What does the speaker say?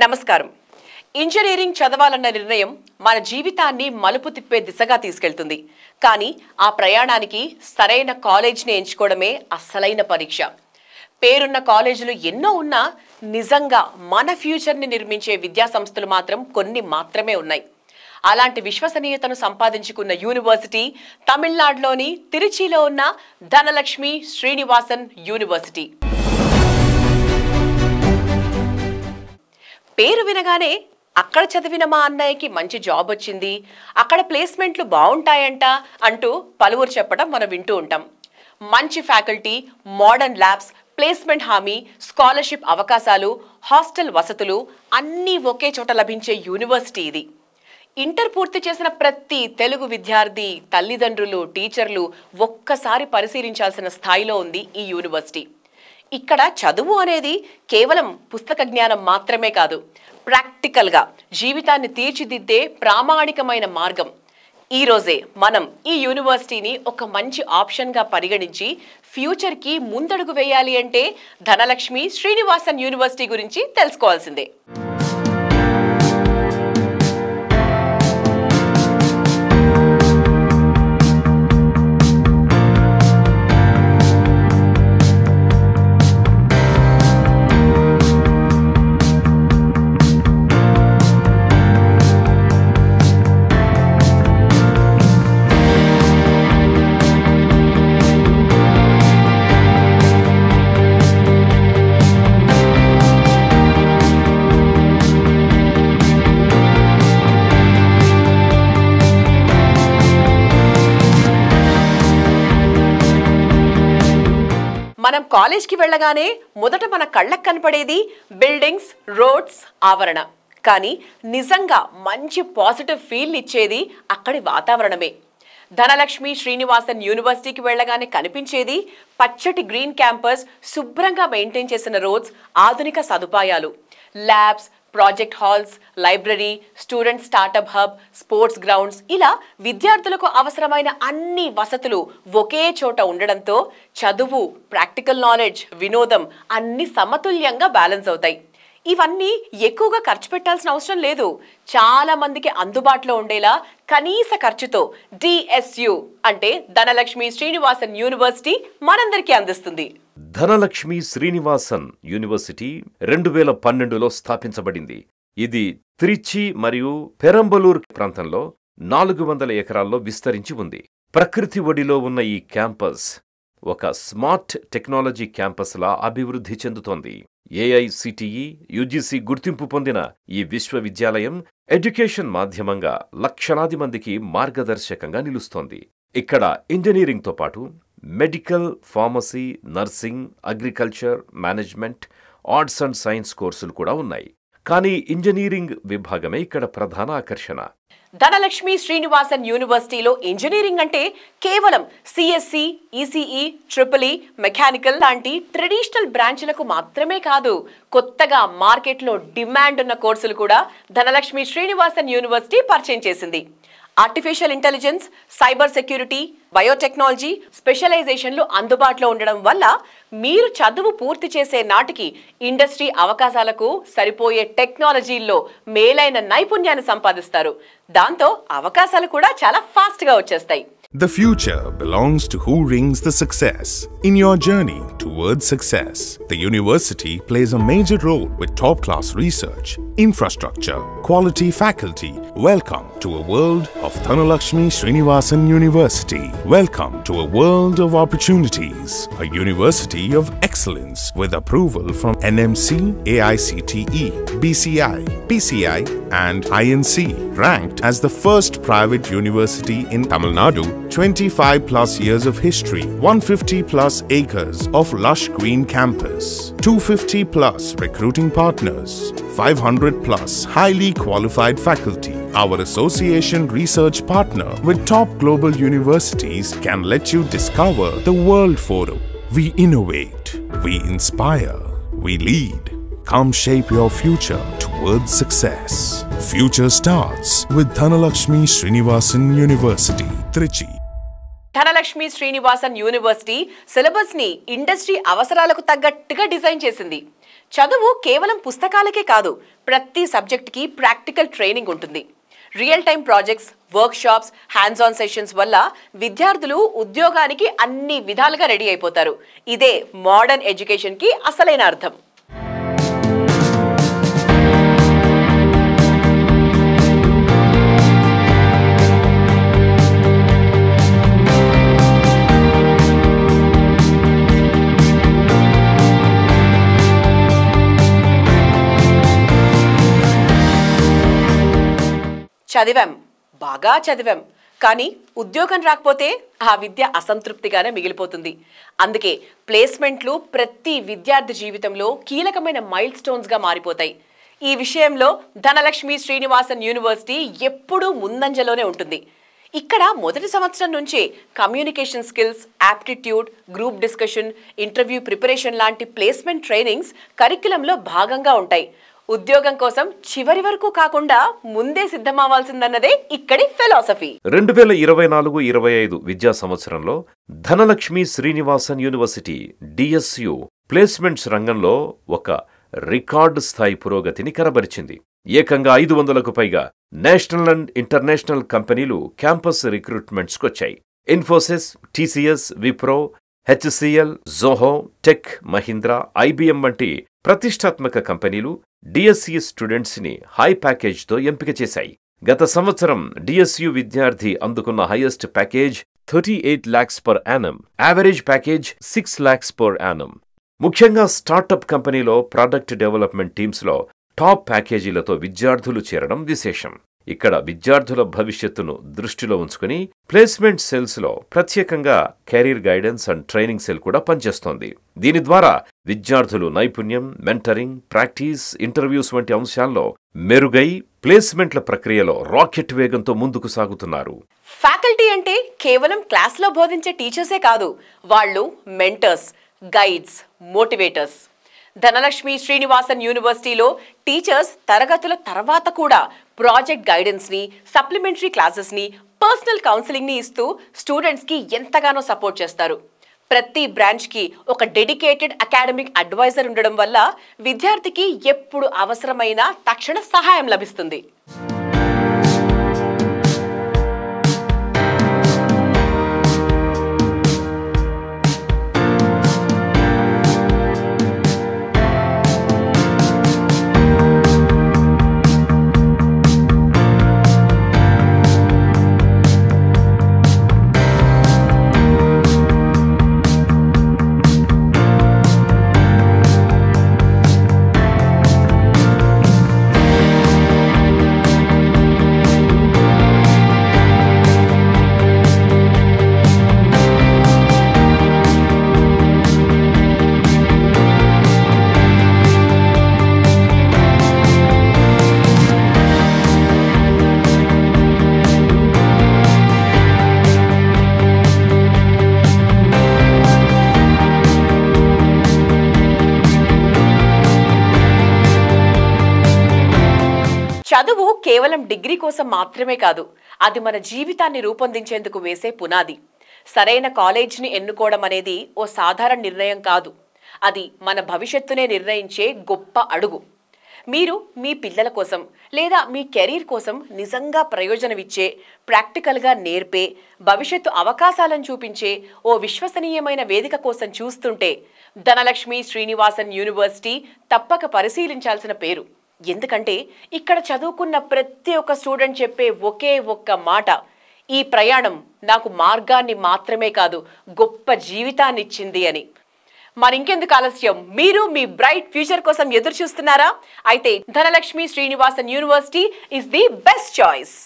నమస్కారం. ఇంజనీరింగ్ చదవాలన్న నిర్ణయం మన జీవితాన్ని మలుపు తిప్పే దిశగా తీసుకెళ్తుంది. కానీ ఆ ప్రయాణానికి సరైన కాలేజ్ని ఎంచుకోవడమే అసలైన పరీక్ష. పేరున్న కాలేజీలు ఎన్నో ఉన్నా నిజంగా మన ఫ్యూచర్ని నిర్మించే విద్యా సంస్థలు మాత్రం కొన్ని మాత్రమే ఉన్నాయి. అలాంటి విశ్వసనీయతను సంపాదించుకున్న యూనివర్సిటీ తమిళనాడులోని తిరుచిలో ఉన్న ధనలక్ష్మి శ్రీనివాసన్ యూనివర్సిటీ. పేరు వినగానే అక్కడ చదివిన మా అన్నయ్యకి మంచి జాబ్ వచ్చింది, అక్కడ ప్లేస్మెంట్లు బాగుంటాయంట అంటూ పలువురు చెప్పడం మనం వింటూ ఉంటాం. మంచి ఫ్యాకల్టీ, మోడర్న్ ల్యాబ్స్, ప్లేస్మెంట్ హామీ, స్కాలర్షిప్ అవకాశాలు, హాస్టల్ వసతులు అన్నీ ఒకే చోట లభించే యూనివర్సిటీ ఇది. ఇంటర్ పూర్తి చేసిన ప్రతి తెలుగు విద్యార్థి, తల్లిదండ్రులు, టీచర్లు ఒక్కసారి పరిశీలించాల్సిన స్థాయిలో ఉంది ఈ యూనివర్సిటీ. ఇక్కడ చదువు అనేది కేవలం పుస్తక జ్ఞానం మాత్రమే కాదు, ప్రాక్టికల్గా జీవితాన్ని తీర్చిదిద్దే ప్రామాణికమైన మార్గం. ఈరోజే మనం ఈ యూనివర్సిటీని ఒక మంచి ఆప్షన్గా పరిగణించి ఫ్యూచర్కి ముందడుగు వేయాలి అంటే ధనలక్ష్మి శ్రీనివాసన్ యూనివర్సిటీ గురించి తెలుసుకోవాల్సిందే. మనం కాలేజ్కి వెళ్ళగానే మొదట మన కళ్ళకు కనపడేది బిల్డింగ్స్, రోడ్స్, ఆవరణ. కానీ నిజంగా మంచి పాజిటివ్ ఫీల్ ఇచ్చేది అక్కడి వాతావరణమే. ధనలక్ష్మి శ్రీనివాసన్ యూనివర్సిటీకి వెళ్ళగానే కనిపించేది పచ్చటి గ్రీన్ క్యాంపస్, శుభ్రంగా మెయింటైన్ చేసిన రోడ్స్, ఆధునిక సదుపాయాలు, labs, project halls, library, student startup hub, sports grounds, ఇలా విద్యార్థులకు అవసరమైన అన్ని వసతులు ఒకే చోట ఉండడంతో చదువు, ప్రాక్టికల్ నాలెడ్జ్, వినోదం అన్ని సమతుల్యంగా బ్యాలెన్స్ అవుతాయి. ఇవన్నీ ఎక్కువగా ఖర్చు పెట్టాల్సిన అవసరం లేదు. చాలా మందికి అందుబాటులో ఉండేలా కనీస ఖర్చుతో DSU అంటే ధనలక్ష్మి శ్రీనివాసన్ యూనివర్సిటీ మనందరికీ అందిస్తుంది. ధనలక్ష్మి శ్రీనివాసన్ యూనివర్సిటీ 2012లో స్థాపించబడింది. ఇది త్రిచి మరియు పెరంబలూర్ ప్రాంతంలో 400 ఎకరాల్లో విస్తరించి ఉంది. ప్రకృతి ఒడిలో ఉన్న ఈ క్యాంపస్ ఒక స్మార్ట్ టెక్నాలజీ క్యాంపస్లా అభివృద్ధి చెందుతోంది. AICTE, UGC గుర్తింపు పొందిన ఈ విశ్వవిద్యాలయం ఎడ్యుకేషన్ మాధ్యమంగా లక్షలాది మందికి మార్గదర్శకంగా నిలుస్తోంది. ఇక్కడ ఇంజనీరింగ్తో పాటు medical, pharmacy, nursing, agriculture, management, arts and science కోర్సులు కూడా ఉన్నాయి. కానీ ఇంజనీరింగ్ విభాగమే ఇక్కడ ప్రధాన ఆకర్షణ. ధనలక్ష్మి శ్రీనివాసన్ యూనివర్సిటీలో ఇంజనీరింగ్ అంటే కేవలం CSE, ECE, EEE, మెకానికల్ లాంటి ట్రెడిషనల్ బ్రాంచ్లకు మాత్రమే కాదు, కొత్తగా మార్కెట్లో డిమాండ్ ఉన్న కోర్సులు కూడా ధనలక్ష్మి శ్రీనివాసన్ యూనివర్సిటీ పరిచయం చేసింది. Artificial intelligence, cyber security, biotechnology స్పెషలైజేషన్లు అందుబాటులో ఉండడం వల్ల మీరు చదువు పూర్తి చేసే నాటికి ఇండస్ట్రీ అవకాశాలకు సరిపోయే టెక్నాలజీల్లో మేలైన నైపుణ్యాన్ని సంపాదిస్తారు. దాంతో అవకాశాలు కూడా చాలా ఫాస్ట్గా వచ్చేస్తాయి. The future belongs to who rings the success. In your journey towards success, the university plays a major role with top-class research, infrastructure, quality faculty. Welcome to a world of Dhanalakshmi Srinivasan University. Welcome to a world of opportunities. A university of excellence with approval from NMC, AICTE, BCI, PCI and INC. Ranked as the first private university in Tamil Nadu, 25 plus years of history, 150 plus acres of lush green campus, 250 plus recruiting partners, 500 plus highly qualified faculty. Our association research partner with top global universities can let you discover the world photo. We innovate, we inspire, we lead. Come shape your future towards success. Future starts with Dhanalakshmi Srinivasan University, Trichy. Dhanalakshmi Srinivasan university syllabus ని industry అవసరాలకు తగ్గట్టుగా design చేసింది. చదువు కేవలం పుస్తకాలకే కాదు, ప్రతి సబ్జెక్ట్కి practical training ఉంటుంది. Real time projects, work shops, hands on sessions వల్ల విద్యార్థులు ఉద్యోగానికి అన్ని విధాలుగా రెడీ అయిపోతారు. ఇదే మోడర్న్ ఎడ్యుకేషన్కి అసలైన అర్థం. చదివాం, బాగా చదివాం, కానీ ఉద్యోగం రాకపోతే ఆ విద్య అసంతృప్తిగానే మిగిలిపోతుంది. అందుకే ప్లేస్మెంట్లు ప్రతి విద్యార్థి జీవితంలో కీలకమైన మైల్ స్టోన్స్గా మారిపోతాయి. ఈ విషయంలో ధనలక్ష్మి శ్రీనివాసన్ యూనివర్సిటీ ఎప్పుడూ ముందంజలోనే ఉంటుంది. ఇక్కడ మొదటి సంవత్సరం నుంచే communication skills, aptitude, group discussion, interview preparation లాంటి ప్లేస్మెంట్ ట్రైనింగ్స్ కరిక్యులంలో భాగంగా ఉంటాయి. ఉద్యోగం కోసం చివరి వరకు కాకుండా ముందే సిద్ధమవ్వాల్సిందన్నదే ఇక్కడి ఫిలాసఫీ. 2024-25 విద్యా సంవత్సరంలో Dhanalakshmi Srinivasan university DSU placements రంగంలో ఒక రికార్డు స్థాయి పురోగతిని కనబరిచింది. ఏకంగా 500కు పైగా నేషనల్ అండ్ ఇంటర్నేషనల్ కంపెనీలు క్యాంపస్ రిక్రూట్మెంట్స్కొచ్చాయి. Infosys, TCS, Wipro, HCL, Zoho, Tech Mahindra, IBM వంటి ప్రతిష్టాత్మక కంపెనీలు డిఎస్సి స్టూడెంట్స్ ని హై ప్యాకేజ్తో ఎంపిక చేశాయి. గత సంవత్సరం డిఎస్యు విద్యార్థి అందుకున్న highest package 38 lakhs per annum, average package 6 lakhs per annum. ముఖ్యంగా స్టార్టప్ కంపెనీలో ప్రాడక్ట్ డెవలప్మెంట్ టీమ్స్లో టాప్ ప్యాకేజీలతో విద్యార్థులు చేరడం విశేషం. ఇక్కడ విద్యార్థుల భవిష్యత్తును దృష్టిలో ఉంచుకుని ప్లేస్మెంట్ సెల్స్లో ప్రత్యేకంగా career guidance and training cell కూడా పనిచేస్తోంది. దీని ద్వారా విద్యార్థులు నైపుణ్యం, మెంటరింగ్, ప్రాక్టీస్, ఇంటర్వ్యూస్ వంటి అంశాల్లో మెరుగై ప్లేస్మెంట్ల ప్రక్రియలో రాకెట్ వేగంతో ముందుకు సాగుతున్నారు. ఫ్యాకల్టీ అంటే కేవలం క్లాస్లో బోధించే టీచర్సే కాదు, వాళ్ళు mentors, guides, motivators. Dhanalakshmi Srinivasan యూనివర్సిటీలో టీచర్స్ తరగతుల తర్వాత కూడా ప్రాజెక్ట్ గైడెన్స్ని, సప్లిమెంటరీ క్లాసెస్ని, పర్సనల్ కౌన్సిలింగ్ని ఇస్తూ స్టూడెంట్స్కి ఎంతగానో సపోర్ట్ చేస్తారు. ప్రతి బ్రాంచ్కి ఒక డెడికేటెడ్ అకాడమిక్ అడ్వైజర్ ఉండడం వల్ల విద్యార్థికి ఎప్పుడు అవసరమైన తక్షణ సహాయం లభిస్తుంది. చదువు కేవలం డిగ్రీ కోసం మాత్రమే కాదు, అది మన జీవితాన్ని రూపొందించేందుకు వేసే పునాది. సరైన కాలేజీని ఎన్నుకోవడం అనేది ఓ సాధారణ నిర్ణయం కాదు, అది మన భవిష్యత్తునే నిర్ణయించే గొప్ప అడుగు. మీరు మీ పిల్లల కోసం లేదా మీ కెరీర్ కోసం నిజంగా ప్రయోజనమిచ్చే, ప్రాక్టికల్గా నేర్పే, భవిష్యత్తు అవకాశాలను చూపించే ఓ విశ్వసనీయమైన వేదిక కోసం చూస్తుంటే ధనలక్ష్మి శ్రీనివాసన్ యూనివర్సిటీ తప్పక పరిశీలించాల్సిన పేరు. ఎందుకంటే ఇక్కడ చదువుకున్న ప్రతి ఒక్క స్టూడెంట్ చెప్పే ఒకే ఒక్క మాట, ఈ ప్రయాణం నాకు మార్గాన్ని మాత్రమే కాదు గొప్ప జీవితాన్ని ఇచ్చింది అని. మరింకెందుకు ఆలస్యం, మీరు మీ బ్రైట్ ఫ్యూచర్ కోసం ఎదురు చూస్తున్నారా? అయితే Dhanalakshmi Srinivasan university is the best choice.